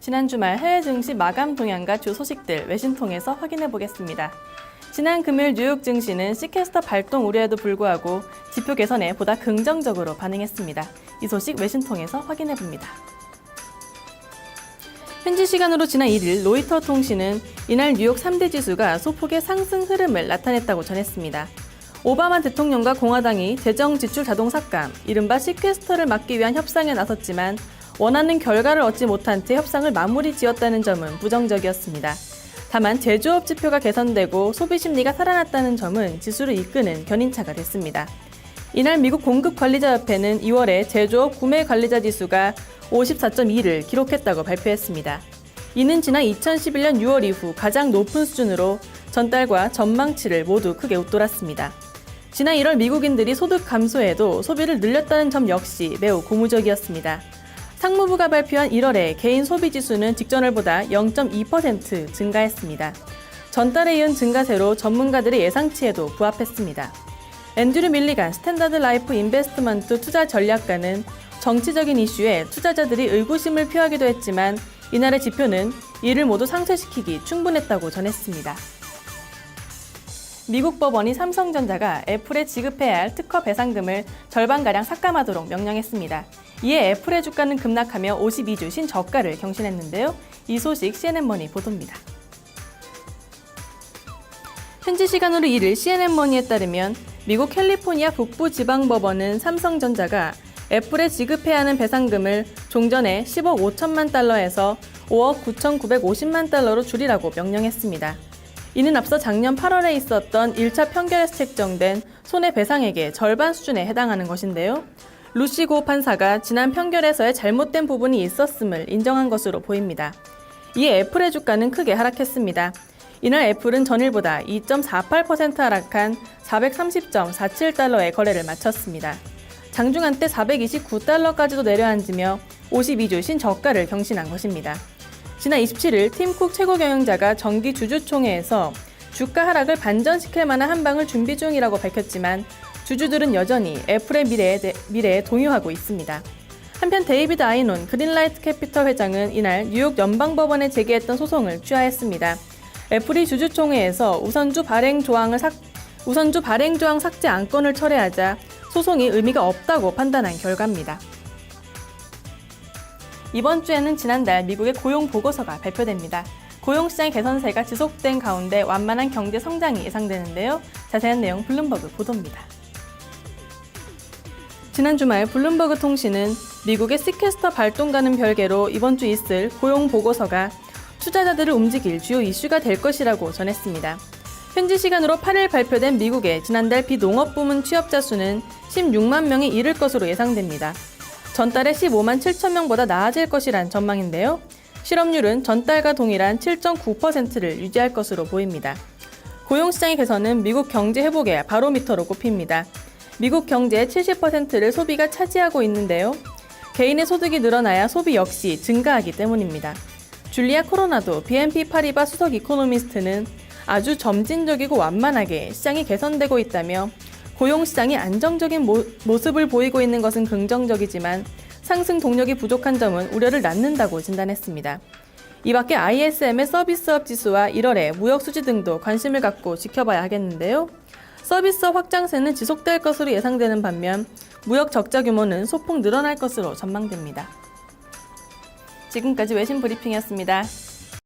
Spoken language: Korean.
지난 주말 해외 증시 마감 동향과 주 소식들 외신 통해서 확인해 보겠습니다. 지난 금요일 뉴욕 증시는 시캐스터 발동 우려에도 불구하고 지표 개선에 보다 긍정적으로 반응했습니다. 이 소식 외신 통해서 확인해 봅니다. 현지 시간으로 지난 1일 로이터 통신은 이날 뉴욕 3대 지수가 소폭의 상승 흐름을 나타냈다고 전했습니다. 오바마 대통령과 공화당이 재정 지출 자동 삭감, 이른바 시퀘스터를 막기 위한 협상에 나섰지만 원하는 결과를 얻지 못한 채 협상을 마무리 지었다는 점은 부정적이었습니다. 다만 제조업 지표가 개선되고 소비 심리가 살아났다는 점은 지수를 이끄는 견인차가 됐습니다. 이날 미국 공급관리자협회는 2월에 제조업 구매관리자 지수가 54.2를 기록했다고 발표했습니다. 이는 지난 2011년 6월 이후 가장 높은 수준으로 전달과 전망치를 모두 크게 웃돌았습니다. 지난 1월 미국인들이 소득 감소에도 소비를 늘렸다는 점 역시 매우 고무적이었습니다. 상무부가 발표한 1월의 개인 소비 지수는 직전월보다 0.2% 증가했습니다. 전달에 이은 증가세로 전문가들의 예상치에도 부합했습니다. 앤드류 밀리간 스탠다드 라이프 인베스트먼트 투자 전략가는 정치적인 이슈에 투자자들이 의구심을 표하기도 했지만 이날의 지표는 이를 모두 상쇄시키기 충분했다고 전했습니다. 미국 법원이 삼성전자가 애플에 지급해야 할 특허 배상금을 절반가량 삭감하도록 명령했습니다. 이에 애플의 주가는 급락하며 52주 신저가를 경신했는데요. 이 소식 CNN머니 보도입니다. 현지 시간으로 1일 CNN머니에 따르면 미국 캘리포니아 북부지방법원은 삼성전자가 애플에 지급해야 하는 배상금을 종전에 10억 5천만 달러에서 5억 9,950만 달러로 줄이라고 명령했습니다. 이는 앞서 작년 8월에 있었던 1차 판결에서 책정된 손해배상액의 절반 수준에 해당하는 것인데요. 루시 고 판사가 지난 판결에서의 잘못된 부분이 있었음을 인정한 것으로 보입니다. 이에 애플의 주가는 크게 하락했습니다. 이날 애플은 전일보다 2.48% 하락한 430.47달러의 거래를 마쳤습니다. 장중 한때 429달러까지도 내려앉으며 52주 신저가를 경신한 것입니다. 지난 27일 팀쿡 최고경영자가 정기 주주총회에서 주가 하락을 반전시킬 만한 한방을 준비 중이라고 밝혔지만 주주들은 여전히 애플의 미래에 동요하고 있습니다. 한편 데이비드 아이논 그린라이트 캐피털 회장은 이날 뉴욕 연방법원에 제기했던 소송을 취하했습니다. 애플이 주주총회에서 우선주 발행 조항 삭제 안건을 철회하자 소송이 의미가 없다고 판단한 결과입니다. 이번 주에는 지난달 미국의 고용 보고서가 발표됩니다. 고용시장 개선세가 지속된 가운데 완만한 경제 성장이 예상되는데요. 자세한 내용 블룸버그 보도입니다. 지난 주말 블룸버그 통신은 미국의 시캐스터 발동과는 별개로 이번 주 있을 고용 보고서가 투자자들을 움직일 주요 이슈가 될 것이라고 전했습니다. 현지 시간으로 8일 발표된 미국의 지난달 비농업 부문 취업자 수는 16만 명에 이를 것으로 예상됩니다. 전달의 15만 7천 명보다 나아질 것이란 전망인데요. 실업률은 전달과 동일한 7.9%를 유지할 것으로 보입니다. 고용시장의 개선은 미국 경제 회복의 바로미터로 꼽힙니다. 미국 경제의 70%를 소비가 차지하고 있는데요. 개인의 소득이 늘어나야 소비 역시 증가하기 때문입니다. 줄리아 코로나도 BNP 파리바 수석 이코노미스트는 아주 점진적이고 완만하게 시장이 개선되고 있다며 고용시장이 안정적인 모습을 보이고 있는 것은 긍정적이지만 상승 동력이 부족한 점은 우려를 낳는다고 진단했습니다. 이 밖에 ISM의 서비스업 지수와 1월의 무역 수지 등도 관심을 갖고 지켜봐야 하겠는데요. 서비스업 확장세는 지속될 것으로 예상되는 반면 무역 적자 규모는 소폭 늘어날 것으로 전망됩니다. 지금까지 외신 브리핑이었습니다.